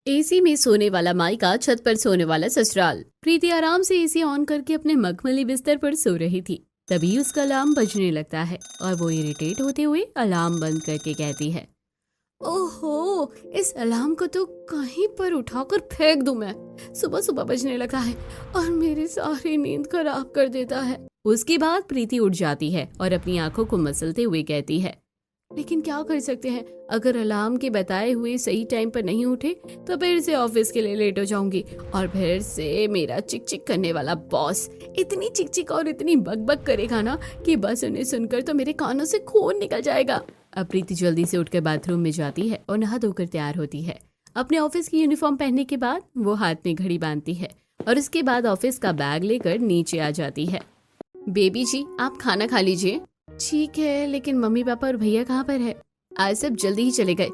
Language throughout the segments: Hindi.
एसी में सोने वाला मायका, छत पर सोने वाला ससुराल। प्रीति आराम से एसी ऑन करके अपने मखमली बिस्तर पर सो रही थी। तभी उसका अलार्म बजने लगता है और वो इरिटेट होते हुए अलार्म बंद करके कहती है, ओहो, इस अलार्म को तो कहीं पर उठाकर फेंक दूं मैं। सुबह सुबह बजने लगा है और मेरी सारी नींद खराब कर देता है। उसके बाद प्रीति उठ जाती है और अपनी आंखों को मसलते हुए कहती है, लेकिन क्या कर सकते हैं, अगर अलार्म के बताए हुए सही टाइम पर नहीं उठे तो फिर से ऑफिस के लिए लेट हो जाऊंगी और फिर से मेरा चिक चिक करने वाला बॉस इतनी चिक चिक और इतनी बक करेगा ना कि बस उन्हें सुनकर तो मेरे कानों से खून निकल जाएगा। अब प्रीति जल्दी से उठकर बाथरूम में जाती है और नहा धोकर तैयार होती है। अपने ऑफिस की यूनिफॉर्म पहनने के बाद वो हाथ में घड़ी बांधती है और उसके बाद ऑफिस का बैग लेकर नीचे आ जाती है। बेबी जी, आप खाना खा लीजिए। ठीक है, लेकिन मम्मी पापा और भैया कहाँ पर है? आज सब जल्दी ही चले गए,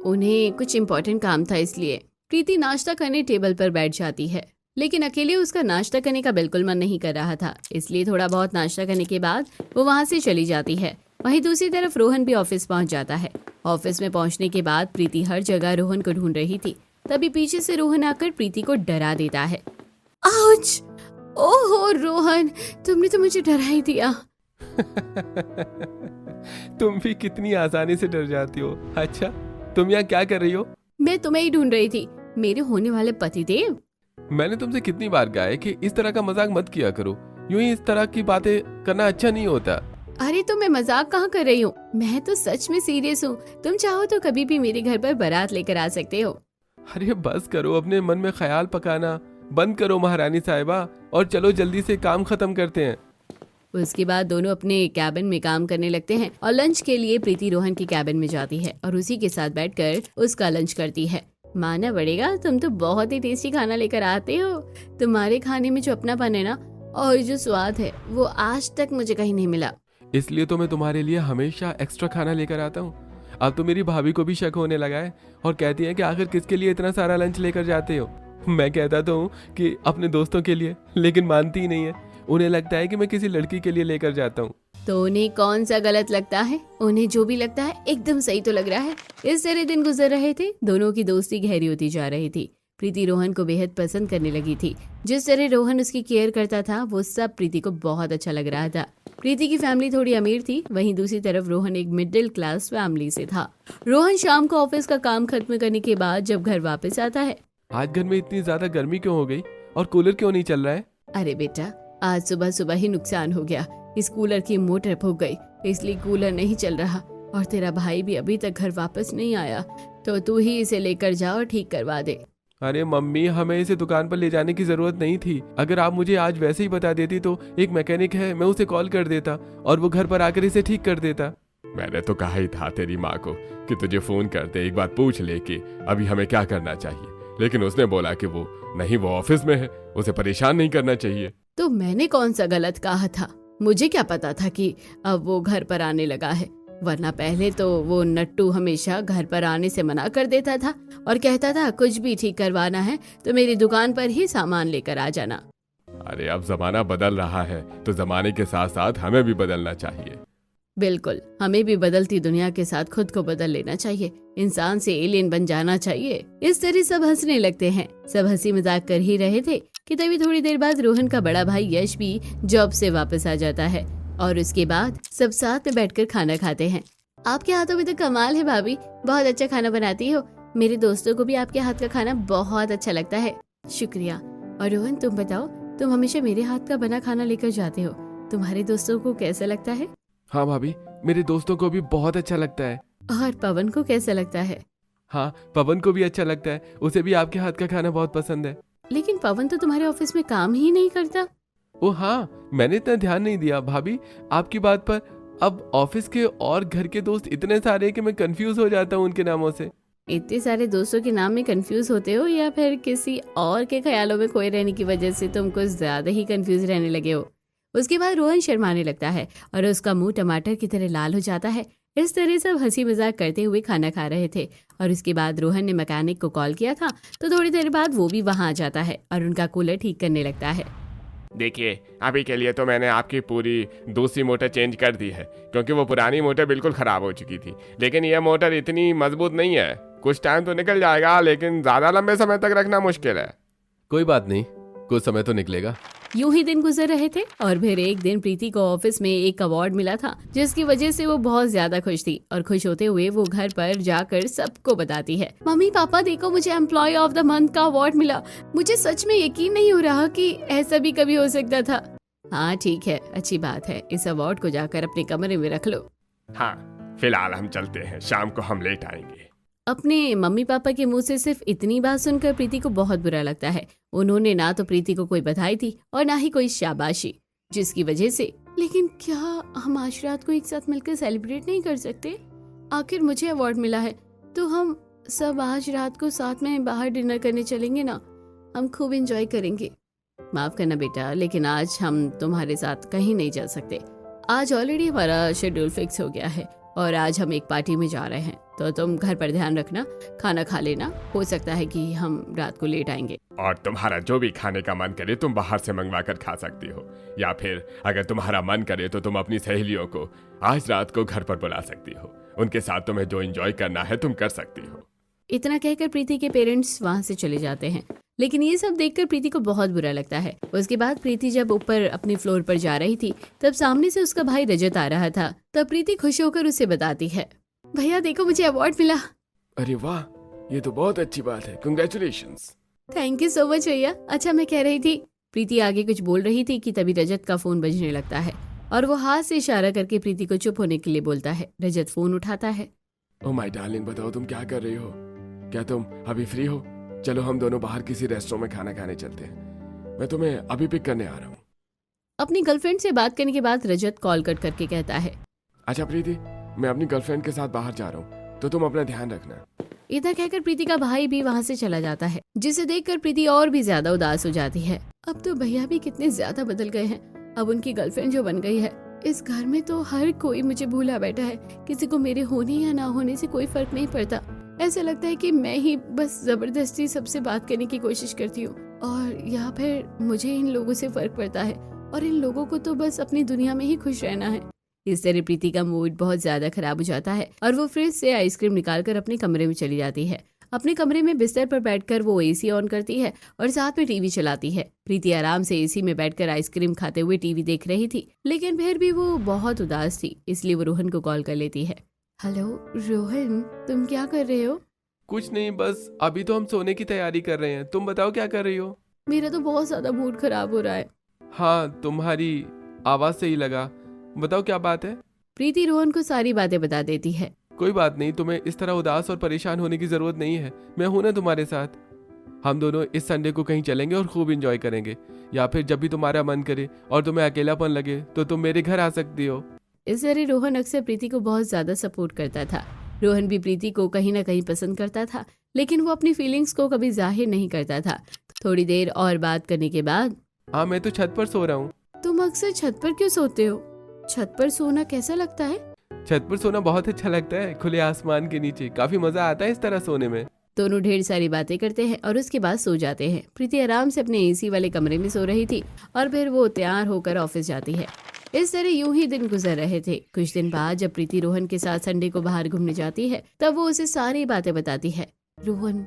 उन्हें कुछ इम्पोर्टेंट काम था इसलिए। प्रीति नाश्ता करने टेबल पर बैठ जाती है, लेकिन अकेले उसका नाश्ता करने का बिल्कुल मन नहीं कर रहा था, इसलिए थोड़ा बहुत नाश्ता करने के बाद वो वहाँ से चली जाती है। वहीं दूसरी तरफ रोहन भी ऑफिस पहुँच जाता है। ऑफिस में पहुँचने के बाद प्रीति हर जगह रोहन को ढूंढ रही थी, तभी पीछे से रोहन आकर प्रीति को डरा देता है। आउच! ओहो रोहन, तुमने तो मुझे डरा ही दिया। तुम भी कितनी आसानी से डर जाती हो। अच्छा, तुम यहाँ क्या कर रही हो? मैं तुम्हें ही ढूंढ रही थी, मेरे होने वाले पतिदेव। मैंने तुमसे कितनी बार कहा है कि इस तरह का मजाक मत किया करो, यूं ही इस तरह की बातें करना अच्छा नहीं होता। अरे तो मैं मजाक कहाँ कर रही हूँ, मैं तो सच में सीरियस हूँ। तुम चाहो तो कभी भी मेरे घर पर बारात लेकर आ सकते हो। अरे बस करो, अपने मन में ख्याल पकाना बंद करो महारानी साहिबा, और चलो जल्दी से काम खत्म करते हैं। उसके बाद दोनों अपने कैबिन में काम करने लगते हैं और लंच के लिए प्रीति रोहन की कैबिन में जाती है और उसी के साथ बैठकर उसका लंच करती है। मानना पड़ेगा, तुम तो बहुत ही टेस्टी खाना लेकर आते हो। तुम्हारे खाने में जो अपनापन है ना और जो स्वाद है वो आज तक मुझे कहीं नहीं मिला। इसलिए तो मैं तुम्हारे लिए हमेशा एक्स्ट्रा खाना लेकर आता हूँ। अब तो मेरी भाभी को भी शक होने लगा है और कहती है कि आखिर किसके लिए इतना सारा लंच लेकर जाते हो। मैं कहता तो हूँ कि अपने दोस्तों के लिए, लेकिन मानती ही नहीं है। उन्हें लगता है कि मैं किसी लड़की के लिए लेकर जाता हूँ। तो उन्हें कौन सा गलत लगता है? उन्हें जो भी लगता है एकदम सही तो लग रहा है। इस तरह दिन गुजर रहे थे, दोनों की दोस्ती गहरी होती जा रही थी। प्रीति रोहन को बेहद पसंद करने लगी थी। जिस तरह रोहन उसकी केयर करता था वो सब प्रीति को बहुत अच्छा लग रहा था। प्रीति की फैमिली थोड़ी अमीर थी, वहीं दूसरी तरफ रोहन एक मिडिल क्लास फैमिली से था। रोहन शाम को ऑफिस का काम खत्म करने के बाद जब घर वापस आता है। आज घर में इतनी ज्यादा गर्मी क्यों हो गई और कूलर क्यों नहीं चल रहा है? अरे बेटा, आज सुबह सुबह ही नुकसान हो गया, इस कूलर की मोटर फूक गई, इसलिए कूलर नहीं चल रहा। और तेरा भाई भी अभी तक घर वापस नहीं आया, तो तू ही इसे लेकर जा और ठीक करवा दे। अरे मम्मी, हमें इसे दुकान पर ले जाने की जरूरत नहीं थी। अगर आप मुझे आज वैसे ही बता देती तो एक मैकेनिक है, मैं उसे कॉल कर देता और वो घर पर आकर इसे ठीक कर देता। मैंने तो कहा ही था तेरी माँ को कि तुझे फोन करते एक बार पूछ ले कि अभी हमें क्या करना चाहिए, लेकिन उसने बोला कि वो ऑफिस में है, उसे परेशान नहीं करना चाहिए। तो मैंने कौन सा गलत कहा था? मुझे क्या पता था कि अब वो घर पर आने लगा है, वरना पहले तो वो नट्टू हमेशा घर पर आने से मना कर देता था और कहता था कुछ भी ठीक करवाना है तो मेरी दुकान पर ही सामान लेकर आ जाना। अरे अब जमाना बदल रहा है तो जमाने के साथ साथ हमें भी बदलना चाहिए। बिल्कुल, हमें भी बदलती दुनिया के साथ खुद को बदल लेना चाहिए, इंसान से एलियन बन जाना चाहिए। इस तरह सब हंसने लगते हैं। सब हंसी मजाक कर ही रहे थे कि तभी थोड़ी देर बाद रोहन का बड़ा भाई यश भी जॉब से वापस आ जाता है और उसके बाद सब साथ में बैठकर खाना खाते हैं। आपके हाथों में तो कमाल है भाभी, बहुत अच्छा खाना बनाती हो। मेरे दोस्तों को भी आपके हाथ का खाना बहुत अच्छा लगता है। शुक्रिया। और रोहन, तुम बताओ, तुम हमेशा मेरे हाथ का बना खाना लेकर जाते हो, तुम्हारे दोस्तों को कैसा लगता है? हाँ भाभी, मेरे दोस्तों को भी बहुत अच्छा लगता है। और पवन को कैसा लगता है? हाँ, पवन को भी अच्छा लगता है, उसे भी आपके हाथ का खाना बहुत पसंद है। लेकिन पवन तो तुम्हारे ऑफिस में काम ही नहीं करता। ओ हाँ, मैंने इतना ध्यान नहीं दिया भाभी आपकी बात पर। अब ऑफिस के और घर के दोस्त इतने सारे हैं कि मैं कंफ्यूज हो जाता हूँ उनके नामों से। इतने सारे दोस्तों के नाम में कंफ्यूज होते हो या फिर किसी और के ख्यालों में खोए रहने की वजह से तुम कुछ ज्यादा ही कंफ्यूज रहने लगे हो? उसके बाद रोहन शर्माने लगता है और उसका मुंह टमाटर की तरह लाल हो जाता है। इस तरह सब हंसी मजाक करते हुए खाना खा रहे थे और उसके बाद रोहन ने मैकेनिक को कॉल किया था, तो थोड़ी देर बाद वो भी वहां आ जाता है और उनका कूलर ठीक करने लगता है। देखिए, अभी के लिए तो मैंने आपकी पूरी दूसरी मोटर चेंज कर दी है, क्योंकि वो पुरानी मोटर बिल्कुल ख़राब हो चुकी थी। लेकिन यह मोटर इतनी मजबूत नहीं है, कुछ टाइम तो निकल जाएगा, लेकिन ज्यादा लंबे समय तक रखना मुश्किल है। कोई बात नहीं, कुछ समय तो निकलेगा। यूं ही दिन गुजर रहे थे और फिर एक दिन प्रीति को ऑफिस में एक अवार्ड मिला था, जिसकी वजह से वो बहुत ज्यादा खुश थी। और खुश होते हुए वो घर पर जाकर सबको बताती है, मम्मी पापा देखो, मुझे एम्प्लॉय ऑफ द मंथ का अवार्ड मिला। मुझे सच में यकीन नहीं हो रहा कि ऐसा भी कभी हो सकता था। हाँ ठीक है, अच्छी बात है, इस अवार्ड को जाकर अपने कमरे में रख लो। हाँ, फिलहाल हम चलते हैं, शाम को हम लेट आएंगे। अपने मम्मी पापा के मुंह से सिर्फ इतनी बात सुनकर प्रीति को बहुत बुरा लगता है। उन्होंने ना तो प्रीति को कोई बधाई थी और ना ही कोई शाबाशी, जिसकी वजह से लेकिन क्या हम आज रात को एक साथ मिलकर सेलिब्रेट नहीं कर सकते? आखिर मुझे अवार्ड मिला है तो हम सब आज रात को साथ में बाहर डिनर करने चलेंगे ना, हम खूब एंजॉय करेंगे। माफ करना बेटा, लेकिन आज हम तुम्हारे साथ कहीं नहीं जा सकते। आज ऑलरेडी हमारा शेड्यूल फिक्स हो गया है और आज हम एक पार्टी में जा रहे हैं, तो तुम घर पर ध्यान रखना, खाना खा लेना। हो सकता है कि हम रात को लेट आएंगे। और तुम्हारा जो भी खाने का मन करे तुम बाहर से मंगवा कर खा सकती हो, या फिर अगर तुम्हारा मन करे तो तुम अपनी सहेलियों को आज रात को घर पर बुला सकती हो। उनके साथ तुम्हें जो एंजॉय करना है तुम कर सकती हो। इतना कहकर प्रीति के पेरेंट्स वहाँ से चले जाते हैं, लेकिन ये सब देखकर प्रीति को बहुत बुरा लगता है। उसके बाद प्रीति जब ऊपर अपने फ्लोर पर जा रही थी, तब सामने से उसका भाई रजत आ रहा था। तब प्रीति खुश होकर उसे बताती है, भैया देखो, मुझे अवार्ड मिला। अरे वाह, ये तो बहुत अच्छी बात है, congratulations. Thank you so much भैया। अच्छा मैं कह रही थी, प्रीति आगे कुछ बोल रही थी कि तभी रजत का फोन बजने लगता है और वो हाथ से इशारा करके प्रीति को चुप होने के लिए बोलता है। रजत फोन उठाता है। ओह माय डार्लिंग, बताओ तुम क्या कर रही हो? क्या तुम अभी फ्री हो? चलो हम दोनों बाहर किसी रेस्टोरेंट में खाना खाने चलते हैं, मैं तुम्हें अभी पिक करने आ रहा हूँ। अपनी गर्लफ्रेंड से बात करने के बाद रजत कॉल कट करके कहता है, अच्छा प्रीति, मैं अपनी गर्लफ्रेंड के साथ बाहर जा रहा हूँ, तो तुम अपना ध्यान रखना। इतना कहकर प्रीति का भाई भी वहाँ से चला जाता है, जिसे देखकर प्रीति और भी ज्यादा उदास हो जाती है। अब तो भैया भी कितने ज्यादा बदल गए हैं। अब उनकी गर्लफ्रेंड जो बन गई है, इस घर में तो हर कोई मुझे भूला बैठा है। किसी को मेरे होने या ना होने से कोई फर्क नहीं पड़ता। ऐसा लगता है कि मैं ही बस जबरदस्ती सबसे बात करने की कोशिश करती हूँ, और या फिर मुझे इन लोगों से फर्क पड़ता है और इन लोगों को तो बस अपनी दुनिया में ही खुश रहना है। इस तरह प्रीति का मूड बहुत ज्यादा खराब हो जाता है और वो फ्रिज से आइसक्रीम निकालकर अपने कमरे में चली जाती है। अपने कमरे में बिस्तर पर बैठकर वो एसी ऑन करती है और साथ में टीवी चलाती है। प्रीति आराम से एसी में बैठकर आइसक्रीम खाते हुए टीवी देख रही थी, लेकिन फिर भी वो बहुत उदास थी, इसलिए वो रोहन को कॉल कर लेती है। हेलो रोहन, तुम क्या कर रहे हो? कुछ नहीं, बस अभी तो हम सोने की तैयारी कर रहे हैं। तुम बताओ क्या कर रही हो? मेरा तो बहुत ज्यादा मूड खराब हो रहा है। हाँ, तुम्हारी आवाज से ही लगा। बताओ क्या बात है? प्रीति रोहन को सारी बातें बता देती है। कोई बात नहीं, तुम्हें इस तरह उदास और परेशान होने की जरूरत नहीं है, मैं हूं ना तुम्हारे साथ। हम दोनों इस संडे को कहीं चलेंगे और खूब एंजॉय करेंगे, या फिर जब भी तुम्हारा मन करे और तुम्हें अकेलापन लगे तो तुम मेरे घर आ सकती हो। इस तरह रोहन अक्सर प्रीति को बहुत ज्यादा सपोर्ट करता था। रोहन भी प्रीति को कहीं ना कहीं पसंद करता था, लेकिन वो अपनी फीलिंग्स को कभी जाहिर नहीं करता था। थोड़ी देर और बात करने के बाद, हाँ मैं तो छत पर सो रहा हूँ। तुम अक्सर छत पर क्यों सोते हो? छत पर सोना कैसा लगता है? छत पर सोना बहुत अच्छा लगता है, खुले आसमान के नीचे काफी मजा आता है इस तरह सोने में। दोनों ढेर सारी बातें करते हैं और उसके बाद सो जाते हैं। प्रीति आराम से अपने एसी वाले कमरे में सो रही थी और फिर वो तैयार होकर ऑफिस जाती है। इस तरह यूं ही दिन गुजर रहे थे। कुछ दिन बाद जब प्रीति रोहन के साथ संडे को बाहर घूमने जाती है, तब वो उसे सारी बातें बताती है। रोहन,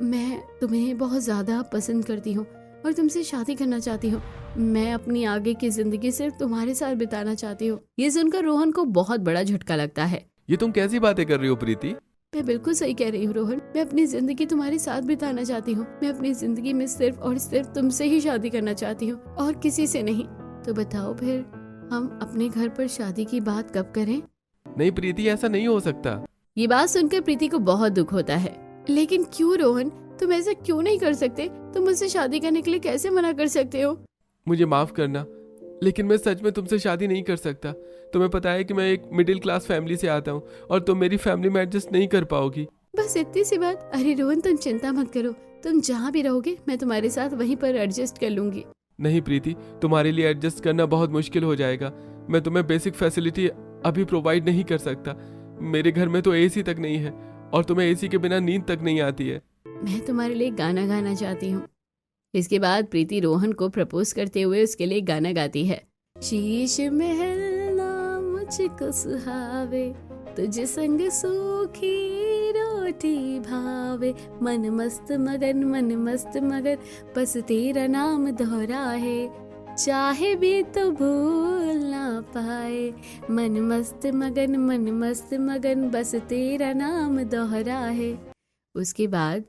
मैं तुम्हें बहुत ज्यादा पसंद करती हूँ और तुमसे शादी करना चाहती हूँ। मैं अपनी आगे की जिंदगी सिर्फ तुम्हारे साथ बिताना चाहती हूँ। ये सुनकर रोहन को बहुत बड़ा झटका लगता है। ये तुम कैसी बातें कर रही हो प्रीति? मैं बिल्कुल सही कह रही हूँ रोहन, मैं अपनी जिंदगी तुम्हारे साथ बिताना चाहती हूँ। मैं अपनी जिंदगी में सिर्फ और सिर्फ तुमसे ही शादी करना चाहती हूँ और किसी से नहीं। तो बताओ फिर हम अपने घर पर शादी की बात कब करें? नहीं प्रीति, ऐसा नहीं हो सकता। ये बात सुनकर प्रीति को बहुत दुख होता है। लेकिन क्यों रोहन, तुम ऐसा क्यों नहीं कर सकते? तुम मुझसे शादी करने के लिए कैसे मना कर सकते हो? मुझे माफ करना, लेकिन मैं सच में तुमसे शादी नहीं कर सकता। तुम्हें पता है कि मैं एक मिडिल क्लास फैमिली से आता हूँ और तुम मेरी फैमिली में एडजस्ट नहीं कर पाओगी। बस इतनी सी बात? अरे रोहन, तुम चिंता मत करो, तुम जहाँ भी रहोगे मैं तुम्हारे साथ वहीं पर एडजस्ट कर लूंगी। नहीं प्रीति, तुम्हारे लिए एडजस्ट करना बहुत मुश्किल हो जाएगा। मैं तुम्हें बेसिक फैसिलिटी अभी प्रोवाइड नहीं कर सकता। मेरे घर में तो एसी तक नहीं है और तुम्हें एसी के बिना नींद तक नहीं आती है। मैं तुम्हारे लिए गाना गाना चाहती हूँ। इसके बाद प्रीति रोहन को प्रपोज करते हुए उसके लिए गाना गाती है। शीश महल ना मुझको सुहावे, तुझ संग सूखी रोटी भावे, मन मस्त मगन बस तेरा नाम दोहरा है, चाहे भी तो भूल ना पाए, मन मस्त मगन बस तेरा नाम दोहरा है। उसके बाद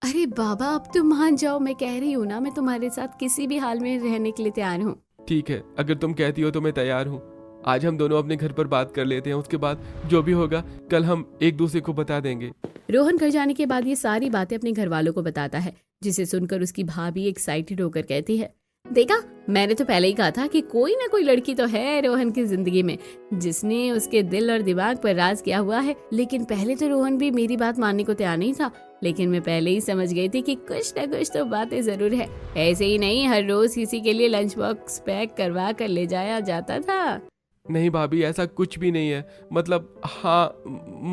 अरे बाबा अब तुम मान जाओ, मैं कह रही हूँ ना, मैं तुम्हारे साथ किसी भी हाल में रहने के लिए तैयार हूँ। ठीक है, अगर तुम कहती हो तो मैं तैयार हूँ। आज हम दोनों अपने घर पर बात कर लेते हैं, उसके बाद जो भी होगा कल हम एक दूसरे को बता देंगे। रोहन घर जाने के बाद ये सारी बातें अपने घर वालों को बताता है, जिसे सुनकर उसकी भाभी एक्साइटेड होकर कहती है, देखा, मैंने तो पहले ही कहा था कि कोई ना कोई लड़की तो है रोहन की जिंदगी में जिसने उसके दिल और दिमाग पर राज किया हुआ है। लेकिन पहले तो रोहन भी मेरी बात मानने को तैयार नहीं था, लेकिन मैं पहले ही समझ गई थी कि कुछ न कुछ तो बातें जरूर है। ऐसे ही नहीं, हर रोज किसी के लिए लंच बॉक्स पैक करवा कर ले जाया जाता था। नहीं भाभी, ऐसा कुछ भी नहीं है। मतलब हाँ,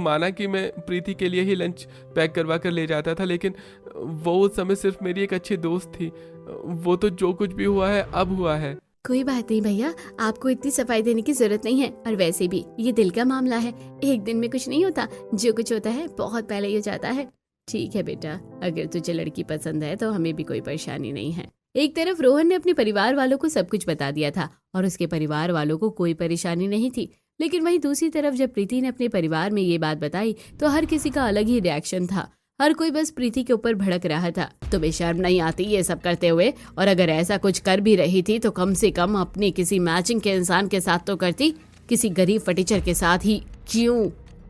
माना कि मैं प्रीति के लिए ही लंच पैक करवा कर ले जाता था, लेकिन वो उस समय सिर्फ मेरी एक अच्छी दोस्त थी। वो तो जो कुछ भी हुआ है अब हुआ है। कोई बात नहीं भैया, आपको इतनी सफाई देने की जरूरत नहीं है, और वैसे भी ये दिल का मामला है, एक दिन में कुछ नहीं होता, जो कुछ होता है बहुत पहले ही हो जाता है। ठीक है बेटा, अगर तुझे लड़की पसंद है तो हमें भी कोई परेशानी नहीं है। एक तरफ रोहन ने अपने परिवार वालों को सब कुछ बता दिया था और उसके परिवार वालों को कोई परेशानी नहीं थी, लेकिन वहीं दूसरी तरफ जब प्रीति ने अपने परिवार में ये बात बताई तो हर किसी का अलग ही रिएक्शन था। हर कोई बस प्रीति के ऊपर भड़क रहा था। तुम्हें शर्म नहीं आती ये सब करते हुए? और अगर ऐसा कुछ कर भी रही थी तो कम से कम अपने किसी मैचिंग के इंसान के साथ तो करती, किसी गरीब फटीचर के साथ ही क्यों?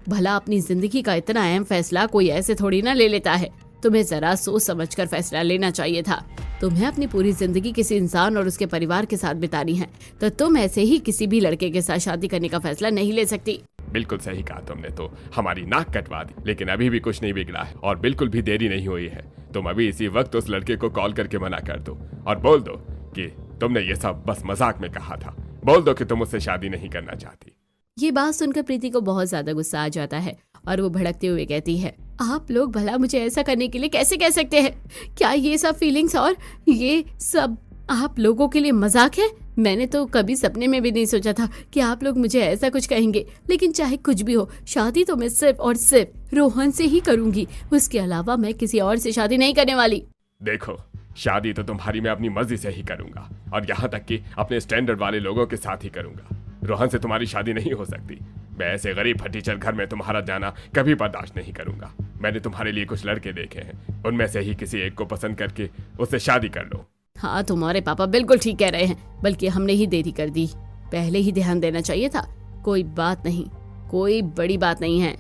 भला अपनी जिंदगी का इतना अहम फैसला कोई ऐसे थोड़ी ना ले लेता है। तुम्हें जरा सोच समझकर फैसला लेना चाहिए था। तुम्हें अपनी पूरी जिंदगी किसी इंसान और उसके परिवार के साथ बितानी है, तो तुम ऐसे ही किसी भी लड़के के साथ शादी करने का फैसला नहीं ले सकती। बिल्कुल सही कहा तुमने, तो हमारी नाक कटवा दी, लेकिन अभी भी कुछ नहीं बिगड़ा है और बिल्कुल भी देरी नहीं हुई है। तुम अभी इसी वक्त उस लड़के को कॉल करके मना कर दो और बोल दो कि तुमने ये सब बस मजाक में कहा था। बोल दो कि तुम उससे शादी नहीं करना चाहती। ये बात सुनकर प्रीति को बहुत ज्यादा गुस्सा आ जाता है और वो भड़कते हुए कहती है, आप लोग भला मुझे ऐसा करने के लिए कैसे कह सकते हैं? क्या ये सब फीलिंग्स और ये सब आप लोगों के लिए मजाक है? मैंने तो कभी सपने में भी नहीं सोचा था कि आप लोग मुझे ऐसा कुछ कहेंगे। लेकिन चाहे कुछ भी हो, शादी तो मैं सिर्फ और सिर्फ रोहन से ही करूंगी। उसके अलावा मैं किसी और से शादी नहीं करने वाली। देखो, शादी तो तुम्हारी मैं अपनी मर्जी से ही करूंगा और यहाँ तक कि अपने स्टैंडर्ड वाले लोगों के साथ ही करूंगा। रोहन से तुम्हारी शादी नहीं हो सकती। मैं ऐसे गरीब फटीचर घर में तुम्हारा जाना कभी बर्दाश्त नहीं करूंगा। मैंने तुम्हारे लिए कुछ लड़के देखे हैं, उनमें से ही किसी एक को पसंद करके उससे शादी कर लो। हाँ, तुम्हारे पापा बिल्कुल ठीक कह रहे हैं, बल्कि हमने ही देरी कर दी। पहले ही ध्यान देना चाहिए था। कोई बात नहीं, कोई बड़ी बात नहीं है।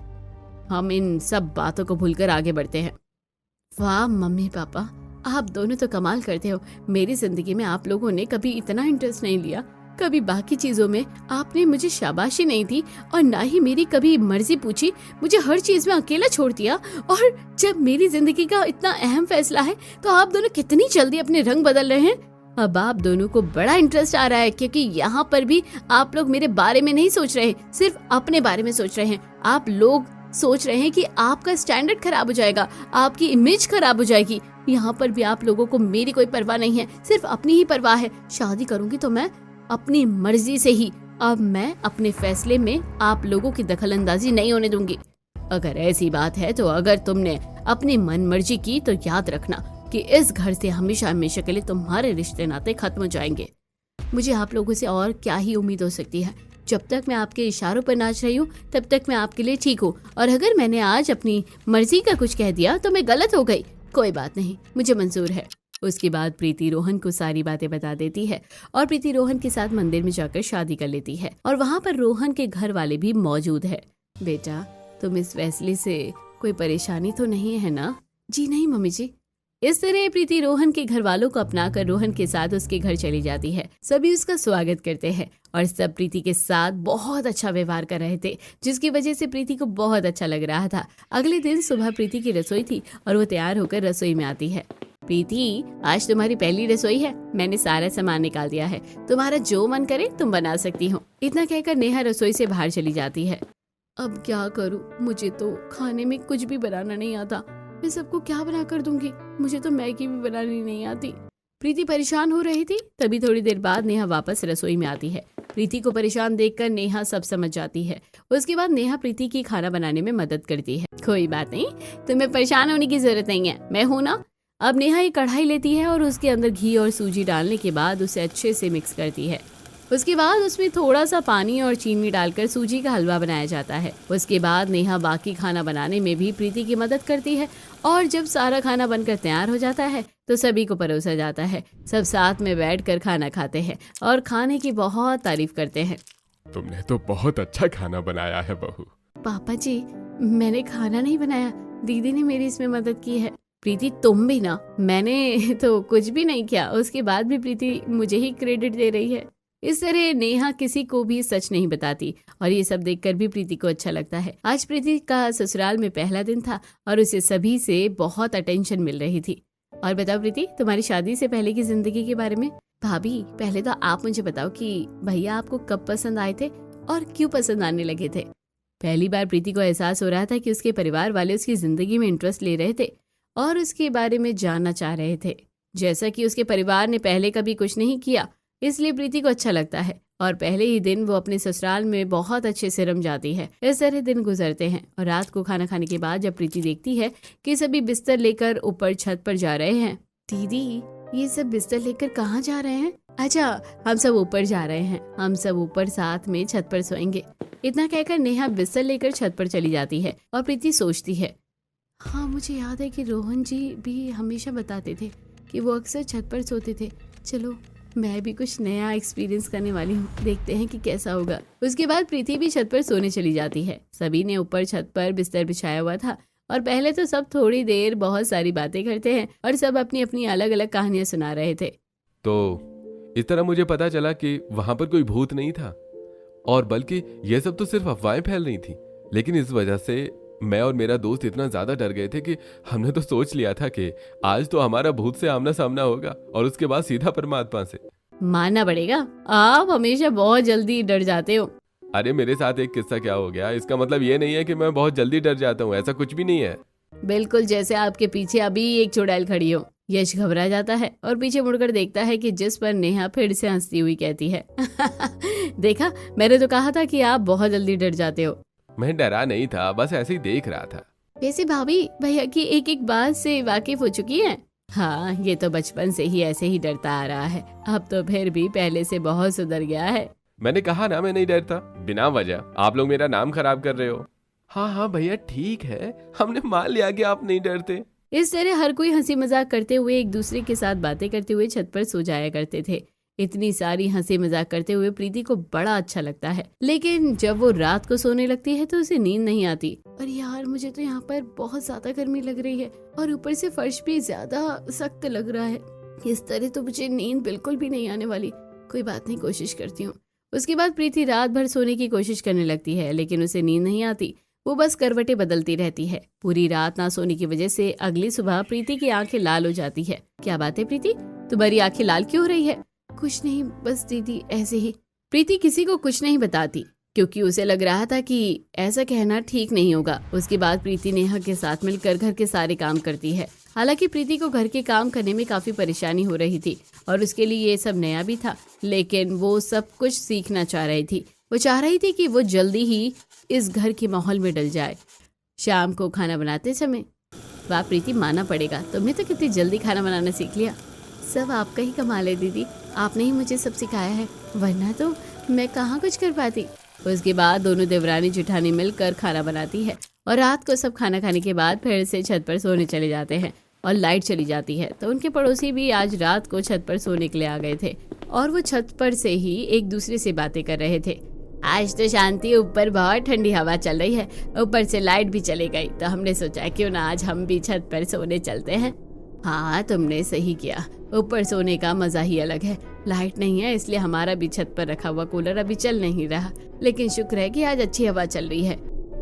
हम इन सब बातों को भूलकर आगे बढ़ते हैं। वाह मम्मी पापा, आप दोनों तो कमाल करते हो। मेरी जिंदगी में आप लोगों ने कभी इतना इंटरेस्ट नहीं लिया, कभी बाकी चीजों में आपने मुझे शाबाशी नहीं दी और ना ही मेरी कभी मर्जी पूछी। मुझे हर चीज में अकेला छोड़ दिया, और जब मेरी जिंदगी का इतना अहम फैसला है तो आप दोनों कितनी जल्दी अपने रंग बदल रहे हैं। अब आप दोनों को बड़ा इंटरेस्ट आ रहा है, क्योंकि यहाँ पर भी आप लोग मेरे बारे में नहीं सोच रहे, सिर्फ अपने बारे में सोच रहे हैं। आप लोग सोच रहे हैं कि आपका स्टैंडर्ड खराब हो जाएगा, आपकी इमेज खराब हो जाएगी। यहाँ पर भी आप लोगों को मेरी कोई परवाह नहीं है, सिर्फ अपनी ही परवाह है। शादी करूंगी तो मैं अपनी मर्जी से ही। अब मैं अपने फैसले में आप लोगों की दखलंदाजी नहीं होने दूंगी। अगर ऐसी बात है तो अगर तुमने अपनी मन मर्जी की तो याद रखना कि इस घर से हमेशा हमेशा के लिए तुम्हारे रिश्ते नाते खत्म हो जाएंगे। मुझे आप लोगों से और क्या ही उम्मीद हो सकती है? जब तक मैं आपके इशारों पर नाच रही हूँ तब तक मैं आपके लिए ठीक हूँ, और अगर मैंने आज अपनी मर्जी का कुछ कह दिया तो मैं गलत हो गई। कोई बात नहीं, मुझे मंजूर है। उसके बाद प्रीति रोहन को सारी बातें बता देती है और प्रीति रोहन के साथ मंदिर में जाकर शादी कर लेती है, और वहाँ पर रोहन के घर वाले भी मौजूद है। बेटा, तुम इस फैसले से कोई परेशानी तो नहीं है ना? जी नहीं मम्मी जी। इस तरह प्रीति रोहन के घर वालों को अपनाकर रोहन के साथ उसके घर चली जाती है। सभी उसका स्वागत करते हैं और सब प्रीति के साथ बहुत अच्छा व्यवहार कर रहे थे, जिसकी वजह से प्रीति को बहुत अच्छा लग रहा था। अगले दिन सुबह प्रीति की रसोई थी और वो तैयार होकर रसोई में आती है। प्रीति, आज तुम्हारी पहली रसोई है, मैंने सारा सामान निकाल दिया है, तुम्हारा जो मन करे तुम बना सकती हो। इतना कहकर नेहा रसोई से बाहर चली जाती है। अब क्या करूं, मुझे तो खाने में कुछ भी बनाना नहीं आता। मैं सबको क्या बना कर दूंगी? मुझे तो मैगी भी बनानी नहीं आती। प्रीति परेशान हो रही थी। तभी थोड़ी देर बाद नेहा वापस रसोई में आती है। प्रीति को परेशान देखकर नेहा सब समझ जाती है। उसके बाद नेहा प्रीति की खाना बनाने में मदद करती है। कोई बात नहीं, तुम्हें परेशान होने की जरूरत नहीं है, मैं हूं ना। अब नेहा एक कढ़ाई लेती है और उसके अंदर घी और सूजी डालने के बाद उसे अच्छे से मिक्स करती है। उसके बाद उसमें थोड़ा सा पानी और चीनी डालकर सूजी का हलवा बनाया जाता है। उसके बाद नेहा बाकी खाना बनाने में भी प्रीति की मदद करती है और जब सारा खाना बनकर तैयार हो जाता है तो सभी को परोसा जाता है। सब साथ में बैठकर खाना खाते हैं और खाने की बहुत तारीफ करते हैं। तुमने तो बहुत अच्छा खाना बनाया है बहू। पापा जी, मैंने खाना नहीं बनाया, दीदी ने मेरी इसमें मदद की है। प्रीति तुम भी ना, मैंने तो कुछ भी नहीं किया। उसके बाद भी प्रीति मुझे ही क्रेडिट दे रही है। इस तरह नेहा किसी को भी सच नहीं बताती और ये सब देखकर भी प्रीति को अच्छा लगता है। आज प्रीति का ससुराल में पहला दिन था और उसे सभी से बहुत अटेंशन मिल रही थी। और बताओ प्रीति, तुम्हारी शादी से पहले की जिंदगी के बारे में। भाभी, पहले तो आप मुझे बताओ कि भैया आपको कब पसंद आए थे और क्यों पसंद आने लगे थे। पहली बार प्रीति को एहसास हो रहा था कि उसके परिवार वाले उसकी जिंदगी में इंटरेस्ट ले रहे थे और उसके बारे में जानना चाह रहे थे। जैसा कि उसके परिवार ने पहले कभी कुछ नहीं किया, इसलिए प्रीति को अच्छा लगता है और पहले ही दिन वो अपने ससुराल में बहुत अच्छे से रम जाती है। इस तरह दिन गुजरते हैं और रात को खाना खाने के बाद जब प्रीति देखती है कि सभी बिस्तर लेकर ऊपर छत पर जा रहे हैं। दीदी, ये सब बिस्तर लेकर कहाँ जा रहे हैं? अच्छा, हम सब ऊपर जा रहे हैं, हम सब ऊपर साथ में छत पर सोएंगे। इतना कहकर नेहा बिस्तर लेकर छत पर चली जाती है और प्रीति सोचती है, हाँ मुझे याद है कि रोहन जी भी हमेशा बताते थे कि वो अक्सर छत पर सोते थे। चलो मैं भी कुछ नया एक्सपीरियंस करने वाली हूँ, देखते हैं कि कैसा होगा। उसके बाद प्रीति भी छत पर सोने चली जाती है। सभी ने ऊपर छत पर बिस्तर बिछाया हुआ था और पहले तो सब थोड़ी देर बहुत सारी बातें करते हैं और सब अपनी अपनी अलग अलग कहानियां सुना रहे थे। तो इस तरह मुझे पता चला कि वहां पर कोई भूत नहीं था और बल्कि यह सब तो सिर्फ अफवाहें फैल रही थी। लेकिन इस वजह से मैं और मेरा दोस्त इतना ज्यादा डर गए थे कि हमने तो सोच लिया था कि आज तो हमारा भूत से आमना सामना होगा और उसके बाद सीधा परमात्मा से। मानना पड़ेगा, आप हमेशा बहुत जल्दी डर जाते हो। अरे मेरे साथ एक किस्सा क्या हो गया, इसका मतलब ये नहीं है कि मैं बहुत जल्दी डर जाता हूँ, ऐसा कुछ भी नहीं है। बिल्कुल जैसे आपके पीछे अभी एक चुड़ैल खड़ी हो। यश घबरा जाता है और पीछे मुड़कर देखता है कि जिस पर नेहा फिर से हंसती हुई कहती है, देखा, मैंने तो कहा था कि आप बहुत जल्दी डर जाते हो। मैं डरा नहीं था, बस ऐसे ही देख रहा था। वैसे भाभी भैया की एक एक बात से वाकिफ हो चुकी है। हाँ, ये तो बचपन से ही ऐसे ही डरता आ रहा है, अब तो फिर भी पहले से बहुत सुधर गया है। मैंने कहा ना मैं नहीं डरता, बिना वजह आप लोग मेरा नाम खराब कर रहे हो। हाँ भैया ठीक है, हमने मान लिया कि आप नहीं डरते। इस तरह हर कोई हंसी मजाक करते हुए एक दूसरे के साथ बातें करते हुए छत पर सो जाया करते थे। इतनी सारी हंसी मजाक करते हुए प्रीति को बड़ा अच्छा लगता है, लेकिन जब वो रात को सोने लगती है तो उसे नींद नहीं आती। और यार, मुझे तो यहाँ पर बहुत ज्यादा गर्मी लग रही है और ऊपर से फर्श भी ज्यादा सख्त लग रहा है। इस तरह तो मुझे नींद बिल्कुल भी नहीं आने वाली। कोई बात नहीं, कोशिश करती हूँ। उसके बाद प्रीति रात भर सोने की कोशिश करने लगती है, लेकिन उसे नींद नहीं आती। वो बस करवटें बदलती रहती है। पूरी रात ना सोने की वजह से अगली सुबह प्रीति की आंखें लाल हो जाती है। क्या बात है प्रीति, तुम्हारी आंखें लाल क्यों हो रही है? कुछ नहीं, बस दीदी ऐसे ही। प्रीति किसी को कुछ नहीं बताती क्योंकि उसे लग रहा था कि ऐसा कहना ठीक नहीं होगा। उसके बाद प्रीति नेहा के साथ मिलकर घर के सारे काम करती है। हालांकि प्रीति को घर के काम करने में काफी परेशानी हो रही थी और उसके लिए ये सब नया भी था, लेकिन वो सब कुछ सीखना चाह रही थी। वो चाह रही थी कि वो जल्दी ही इस घर के माहौल में डल जाए। शाम को खाना बनाते समय, वाह प्रीति, मानना पड़ेगा, तुमने तो कितनी जल्दी खाना बनाना सीख लिया। सब आपका ही कमाल है दीदी, आपने ही मुझे सब सिखाया है, वरना तो मैं कहाँ कुछ कर पाती। उसके बाद दोनों देवरानी जेठानी मिलकर खाना बनाती है और रात को सब खाना खाने के बाद फिर से छत पर सोने चले जाते हैं और लाइट चली जाती है। तो उनके पड़ोसी भी आज रात को छत पर सोने के लिए आ गए थे और वो छत पर से ही एक दूसरे से बातें कर रहे थे। आज तो शांति, ऊपर बहुत ठंडी हवा चल रही है, ऊपर से लाइट भी चली गई, तो हमने सोचा क्यों ना आज हम भी छत पर सोने चलते हैं। हाँ, तुमने सही किया, ऊपर सोने का मजा ही अलग है। लाइट नहीं है इसलिए हमारा भी छत पर रखा हुआ कूलर अभी चल नहीं रहा, लेकिन शुक्र है कि आज अच्छी हवा चल रही है।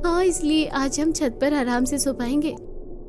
हाँ, इसलिए आज हम छत पर आराम से सो पाएंगे।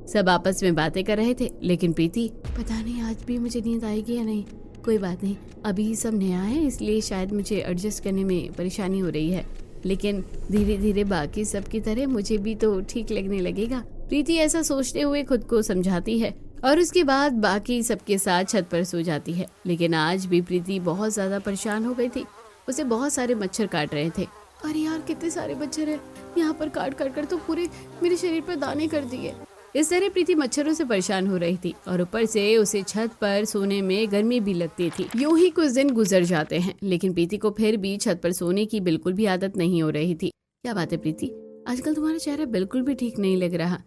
सब आपस में बातें कर रहे थे, लेकिन प्रीति, पता नहीं आज भी मुझे नींद आएगी या नहीं। कोई बात नहीं, अभी सब नया है इसलिए शायद मुझे एडजस्ट करने में परेशानी हो रही है, लेकिन धीरे धीरे बाकी सब की तरह मुझे भी तो ठीक लगने लगेगा। प्रीति ऐसा सोचते हुए खुद को समझाती है और उसके बाद बाकी सबके साथ छत पर सो जाती है। लेकिन आज भी प्रीति बहुत ज्यादा परेशान हो गई थी। उसे बहुत सारे मच्छर काट रहे थे। अरे यार कितने सारे मच्छर हैं, यहाँ पर काट काट कर तो पूरे मेरे शरीर पर दाने कर दिए। इस तरह प्रीति मच्छरों से परेशान हो रही थी और ऊपर से उसे छत पर सोने में गर्मी भी लगती थी। यूं ही कुछ दिन गुजर जाते हैं, लेकिन प्रीति को फिर भी छत पर सोने की बिल्कुल भी आदत नहीं हो रही थी। क्या बात है प्रीति, आजकल तुम्हारा चेहरा बिल्कुल भी ठीक नहीं लग रहा।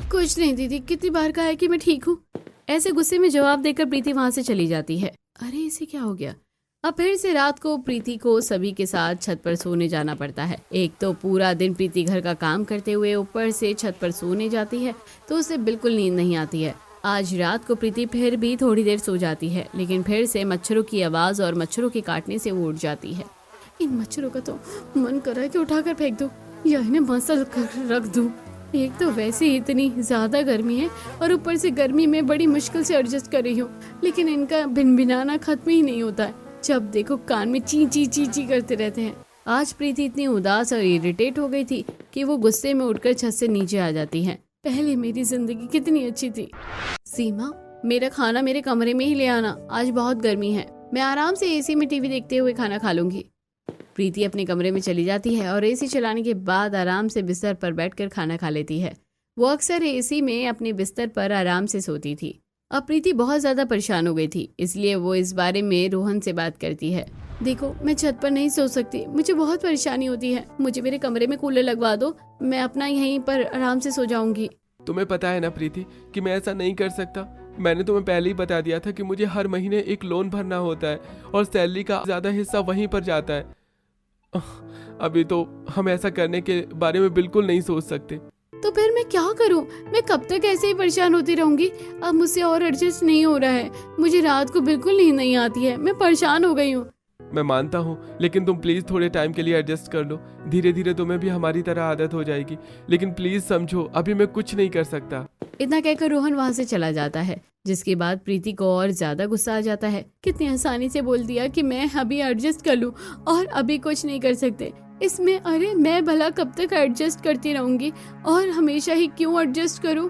कुछ नहीं दीदी, कितनी बार कहा है कि मैं ठीक हूँ। ऐसे गुस्से में जवाब देकर प्रीति वहां से चली जाती है। अरे इसे क्या हो गया। अब फिर से रात को प्रीति को सभी के साथ छत पर सोने जाना पड़ता है। एक तो पूरा दिन प्रीति घर का काम करते हुए ऊपर से छत पर सोने जाती है तो उसे बिल्कुल नींद नहीं आती है। आज रात को प्रीति फिर भी थोड़ी देर सो जाती है, लेकिन फिर से मच्छरों की आवाज और मच्छरों के काटने से वो उठ जाती है। इन मच्छरों का तो मन कर रहा है कि उठाकर फेंक दूं या इन्हें मसल कर रख दूं। एक तो वैसे ही इतनी ज्यादा गर्मी है और ऊपर से गर्मी में बड़ी मुश्किल से एडजस्ट कर रही हूँ, लेकिन इनका भिनभिनाना खत्म ही नहीं होता है। जब देखो कान में ची ची ची ची करते रहते हैं। आज प्रीति इतनी उदास और इरिटेट हो गई थी कि वो गुस्से में उठकर छत से नीचे आ जाती है। पहले मेरी जिंदगी कितनी अच्छी थी। सीमा, मेरा खाना मेरे कमरे में ही ले आना, आज बहुत गर्मी है। मैं आराम से एसी में टीवी देखते हुए खाना खा लूंगी। प्रीति अपने कमरे में चली जाती है और एसी चलाने के बाद आराम से बिस्तर पर बैठकर खाना खा लेती है। वो अक्सर एसी में अपने बिस्तर पर आराम से सोती थी। अब प्रीति बहुत ज्यादा परेशान हो गई थी, इसलिए वो इस बारे में रोहन से बात करती है। देखो, मैं छत पर नहीं सो सकती, मुझे बहुत परेशानी होती है। मुझे मेरे कमरे में कूलर लगवा दो, मैं अपना यहीं पर आराम से सो जाऊंगी। तुम्हें पता है ना प्रीति कि मैं ऐसा नहीं कर सकता। मैंने तुम्हें पहले ही बता दिया था कि मुझे हर महीने एक लोन भरना होता है और सैलरी का ज्यादा हिस्सा वहीं पर जाता है। अभी तो हम ऐसा करने के बारे में बिल्कुल नहीं सोच सकते। तो फिर मैं क्या करूं? मैं कब तक ऐसे ही परेशान होती रहूंगी? अब मुझसे और एडजस्ट नहीं हो रहा है। मुझे रात को बिल्कुल नींद नहीं आती है, मैं परेशान हो गई हूँ। मैं मानता हूँ, लेकिन तुम प्लीज थोड़े टाइम के लिए एडजस्ट कर लो। धीरे धीरे तुम्हें भी हमारी तरह आदत हो जाएगी, लेकिन प्लीज समझो, अभी मैं कुछ नहीं कर सकता। इतना कहकर रोहन वहाँ से चला जाता है, जिसके बाद प्रीति को और ज्यादा गुस्सा आ जाता है। कितनी आसानी से बोल दिया कि मैं अभी एडजस्ट कर लूं और अभी कुछ नहीं कर सकते इसमें। अरे मैं भला कब तक एडजस्ट करती रहूंगी और हमेशा ही क्यों एडजस्ट करूं?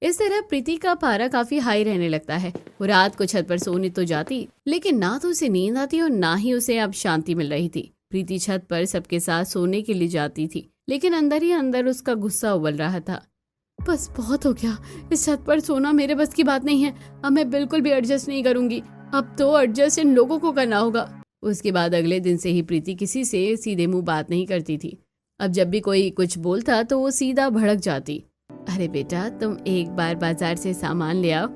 इस तरह प्रीति का पारा काफी हाई रहने लगता है। वो रात को छत पर सोने तो जाती, लेकिन ना तो उसे नींद आती और ना ही उसे अब शांति मिल रही थी। प्रीति छत पर सबके साथ सोने के लिए जाती थी, लेकिन अंदर ही अंदर उसका गुस्सा उबल रहा था। बस बहुत हो गया, इस छत पर सोना मेरे बस की बात नहीं है। अब मैं बिल्कुल भी एडजस्ट नहीं करूंगी। अब तो एडजस्ट इन लोगों को करना होगा। उसके बाद अगले दिन से ही प्रीति किसी से सीधे मुंह बात नहीं करती थी। अब जब भी कोई कुछ बोलता तो वो सीधा भड़क जाती। अरे बेटा, तुम एक बार बाजार से सामान ले आओ।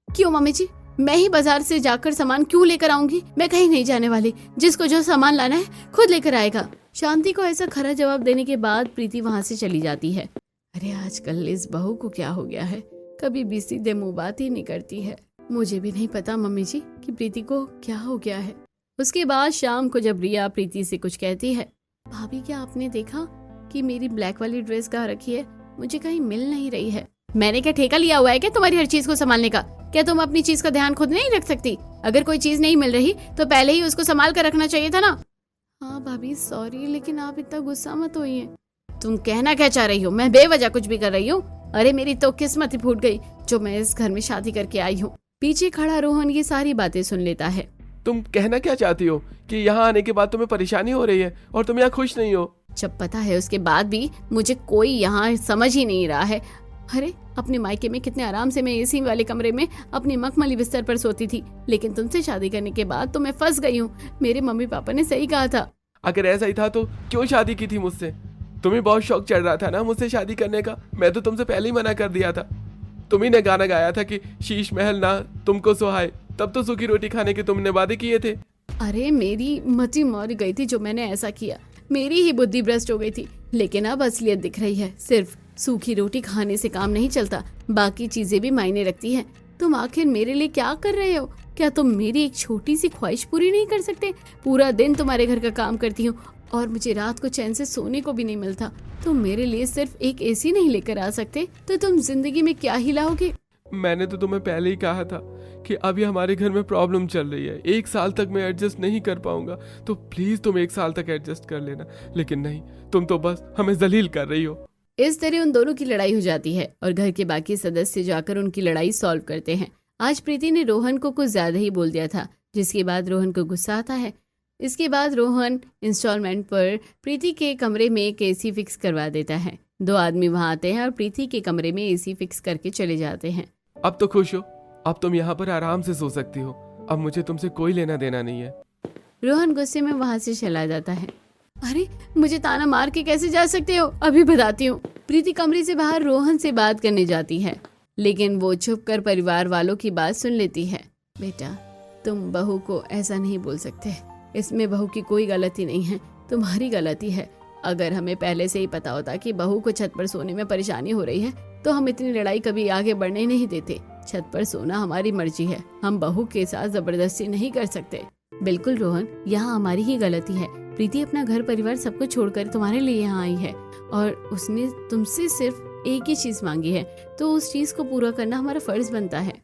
क्यों मम्मी जी, मैं ही बाजार से जाकर सामान क्यों लेकर आऊंगी? मैं कहीं नहीं जाने वाली। जिसको जो सामान लाना है खुद लेकर आएगा। शांति को ऐसा खरा जवाब देने के बाद प्रीति वहां से चली जाती है। अरे आजकल इस बहू को क्या हो गया है, कभी भी सीधे मुंह बात ही नहीं करती है। मुझे भी नहीं पता मम्मी जी कि प्रीति को क्या हो गया है। उसके बाद शाम को जब रिया प्रीति से कुछ कहती है, भाभी क्या आपने देखा कि मेरी ब्लैक वाली ड्रेस कहाँ रखी है? मुझे कहीं मिल नहीं रही है। मैंने क्या ठेका लिया हुआ है क्या तुम्हारी हर चीज को संभालने का? क्या तुम अपनी चीज का ध्यान खुद नहीं रख सकती? अगर कोई चीज नहीं मिल रही तो पहले ही उसको संभाल कर रखना चाहिए था ना। हाँ भाभी सॉरी, लेकिन आप इतना गुस्सा मत होइए। तुम कहना क्या चाह रही हो? मैं बेवजह कुछ भी कर रही हूँ? अरे मेरी तो किस्मत ही फूट गई जो मैं इस घर में शादी करके आई हूँ। पीछे खड़ा रोहन ये सारी बातें सुन लेता है। तुम कहना क्या चाहती हो कि यहाँ आने के बाद तुम्हें परेशानी हो रही है और तुम यहाँ खुश नहीं हो? जब पता है उसके बाद भी मुझे कोई यहाँ समझ ही नहीं रहा है। अरे अपने मायके में कितने आराम से मैं एसी वाले कमरे में अपने मखमली बिस्तर पर सोती थी, लेकिन तुमसे शादी करने के बाद तो मैं फंस गई हूँ। मेरे मम्मी पापा ने सही कहा था। अगर ऐसा ही था तो क्यों शादी की थी मुझसे? तुम्हें बहुत शौक चढ़ रहा था ना मुझसे शादी करने का। मैं तो तुमसे पहले ही मना कर दिया था। तुम्ही ने गाना गाया था कि शीश महल ना तुमको सुहाए, तब तो सूखी रोटी खाने के तुमने वादे किए थे। अरे मेरी मति मर गई थी जो मैंने ऐसा किया। मेरी ही बुद्धि भ्रष्ट हो गई थी, लेकिन अब असलियत दिख रही है। सिर्फ सूखी रोटी खाने से काम नहीं चलता, बाकी चीजें भी मायने रखती हैं। तुम आखिर मेरे लिए क्या कर रहे हो? क्या तुम मेरी एक छोटी सी ख्वाहिश पूरी नहीं कर सकते? पूरा दिन तुम्हारे घर का काम करती हूँ और मुझे रात को चैन से सोने को भी नहीं मिलता। तुम मेरे लिए सिर्फ एक एसी नहीं लेकर आ सकते तो तुम जिंदगी में क्या ही लाओगे? मैंने तो तुम्हें पहले ही कहा था कि अभी हमारे घर में प्रॉब्लम चल रही है। 1 साल तक मैं एडजस्ट नहीं कर पाऊंगा, तो प्लीज तुम 1 साल तक एडजस्ट कर लेना। लेकिन नहीं, तुम तो बस हमें जलील कर रही हो। इस तरह उन दोनों की लड़ाई हो जाती है और घर के बाकी सदस्य जाकर उनकी लड़ाई सॉल्व करते हैं। आज प्रीति ने रोहन को कुछ ज्यादा ही बोल दिया था, जिसके बाद रोहन को गुस्सा आता है। इसके बाद रोहन इंस्टॉलमेंट पर प्रीति के कमरे में एक एसी फिक्स करवा देता है। 2 आदमी वहां आते हैं और प्रीति के कमरे में एसी फिक्स करके चले जाते हैं। अब तो खुश हो, अब तुम यहाँ पर आराम से सो सकती हो। अब मुझे तुमसे कोई लेना देना नहीं है। रोहन गुस्से में वहां से चला जाता है। अरे मुझे ताना मार के कैसे जा सकते हो, अभी बताती हूँ। प्रीति कमरे से बाहर रोहन से बात करने जाती है, लेकिन वो छुप कर परिवार वालों की बात सुन लेती है। बेटा, तुम बहू को ऐसा नहीं बोल सकते, इसमें बहू की कोई गलती नहीं है, तुम्हारी गलती है। अगर हमें पहले से ही पता होता कि बहू को छत पर सोने में परेशानी हो रही है तो हम इतनी लड़ाई कभी आगे बढ़ने नहीं देते। छत पर सोना हमारी मर्जी है, हम बहू के साथ जबरदस्ती नहीं कर सकते। बिल्कुल रोहन, यहाँ हमारी ही गलती है। प्रीति अपना घर परिवार सब कुछ छोड़कर तुम्हारे लिए यहाँ आई है और उसने तुमसे सिर्फ एक ही चीज मांगी है, तो उस चीज को पूरा करना हमारा फर्ज बनता है।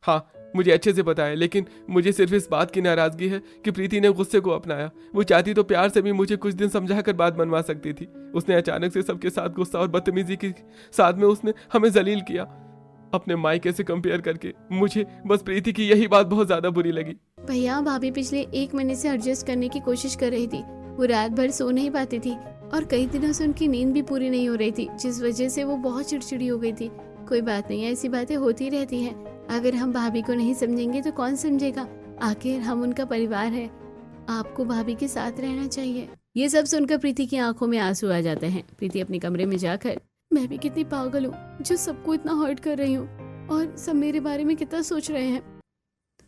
हाँ, मुझे अच्छे से पता है, लेकिन मुझे सिर्फ इस बात की नाराजगी है कि प्रीति ने गुस्से को अपनाया। वो चाहती तो प्यार से भी मुझे कुछ दिन समझाकर बात मनवा सकती थी। उसने अचानक से सबके साथ गुस्सा और बदतमीजी के साथ में उसने हमें जलील किया, अपने मायके से कंपेयर करके। मुझे बस प्रीति की यही बात बहुत ज्यादा बुरी लगी। भैया, भाभी पिछले 1 महीने से एडजस्ट करने की कोशिश कर रही थी। वो रात भर सो नहीं पाती थी और कई दिनों से उनकी नींद भी पूरी नहीं हो रही थी, जिस वजह से वो बहुत चिड़चिड़ी हो गई थी। कोई बात नहीं, ऐसी बातें होती रहती हैं। अगर हम भाभी को नहीं समझेंगे तो कौन समझेगा? आखिर हम उनका परिवार है। आपको भाभी के साथ रहना चाहिए। ये सब सुनकर प्रीति की आंखों में आंसू आ जाते हैं। प्रीति अपने कमरे में जाकर, मैं भी कितनी पागल हूँ जो सबको इतना हर्ट कर रही हूँ और सब मेरे बारे में कितना सोच रहे हैं।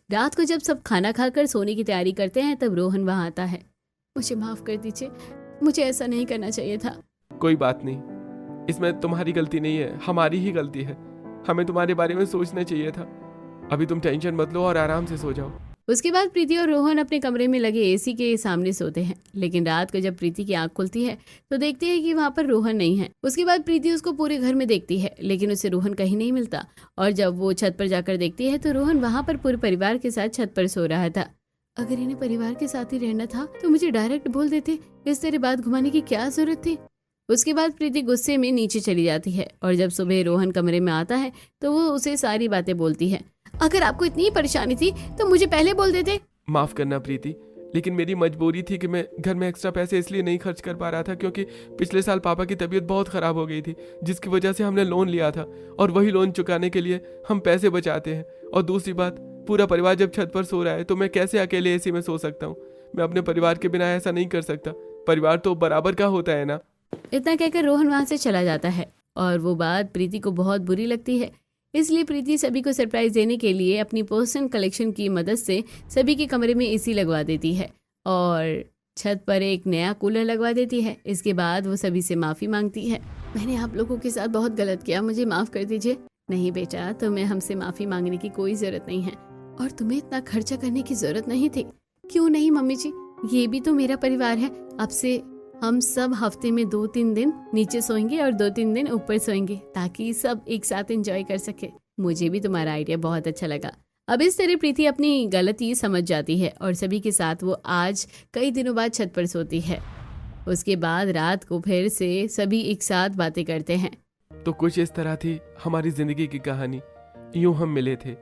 रात को जब सब खाना खाकर सोने की तैयारी करते हैं तब रोहन वहां आता है। मुझे माफ कर दीजिए, मुझे ऐसा नहीं करना चाहिए था। कोई बात नहीं, इसमें तुम्हारी गलती नहीं है, हमारी ही गलती है। हमें तुम्हारे बारे में सोचना चाहिए था। अभी तुम टेंशन मत लो और आराम से सो जाओ। उसके बाद प्रीति और रोहन अपने कमरे में लगे एसी के सामने सोते हैं, लेकिन रात को जब प्रीति की आंख खुलती है तो देखते हैं कि वहां पर रोहन नहीं है। उसके बाद प्रीति उसको पूरे घर में देखती है, लेकिन उसे रोहन कहीं नहीं मिलता। और जब वो छत पर जाकर देखती है तो रोहन वहां पर पूरे परिवार के साथ छत पर सो रहा था। अगर इन्हें परिवार के साथ ही रहना था तो मुझे डायरेक्ट बोल देते, इस तरह बात घुमाने की क्या जरूरत थी। उसके बाद प्रीति गुस्से में नीचे चली जाती है और जब सुबह रोहन कमरे में आता है तो वो उसे सारी बातें बोलती है। अगर आपको इतनी परेशानी थी तो मुझे पहले बोल देते। माफ करना प्रीति, लेकिन मेरी मजबूरी थी कि मैं घर में एक्स्ट्रा पैसे इसलिए नहीं खर्च कर पा रहा था क्योंकि पिछले साल पापा की तबीयत बहुत खराब हो गई थी, जिसकी वजह से हमने लोन लिया था और वही लोन चुकाने के लिए हम पैसे बचाते हैं। और दूसरी बात, पूरा परिवार जब छत पर सो रहा है तो मैं कैसे अकेले एसी में सो सकता हूँ? मैं अपने परिवार के बिना ऐसा नहीं कर सकता। परिवार तो बराबर का होता है ना। इतना कहकर रोहन वहां से चला जाता है और वो बात प्रीति को बहुत बुरी लगती है। इसलिए प्रीति सभी को सरप्राइज देने के लिए अपनी पर्सनल कलेक्शन की मदद से सभी के कमरे में एसी लगवा देती है और छत पर एक नया कूलर लगवा देती है। इसके बाद वो सभी से माफी मांगती है। मैंने आप लोगों के साथ बहुत गलत किया, मुझे माफ कर दीजिए। नहीं बेटा, तुम्हें हमसे माफी मांगने की कोई जरूरत नहीं है और तुम्हें इतना खर्चा करने की जरूरत नहीं थी। क्यों नहीं मम्मी जी, ये भी तो मेरा परिवार है। अब से हम सब हफ्ते में 2-3 दिन नीचे सोएंगे और 2-3 दिन ऊपर सोएंगे ताकि सब एक साथ एंजॉय कर सके। मुझे भी तुम्हारा आइडिया बहुत अच्छा लगा। अब इस तरह प्रीति अपनी गलती समझ जाती है और सभी के साथ वो आज कई दिनों बाद छत पर सोती है। उसके बाद रात को फिर से सभी एक साथ बातें करते हैं। तो कुछ इस तरह थी हमारी जिंदगी की कहानी। यूं हम मिले थे।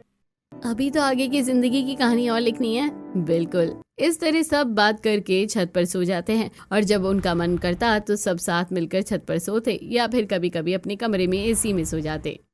अभी तो आगे की जिंदगी की कहानी और लिखनी है। बिल्कुल। इस तरह सब बात करके छत पर सो जाते हैं और जब उनका मन करता तो सब साथ मिलकर छत पर सोते या फिर कभी कभी अपने कमरे में एसी में सो जाते।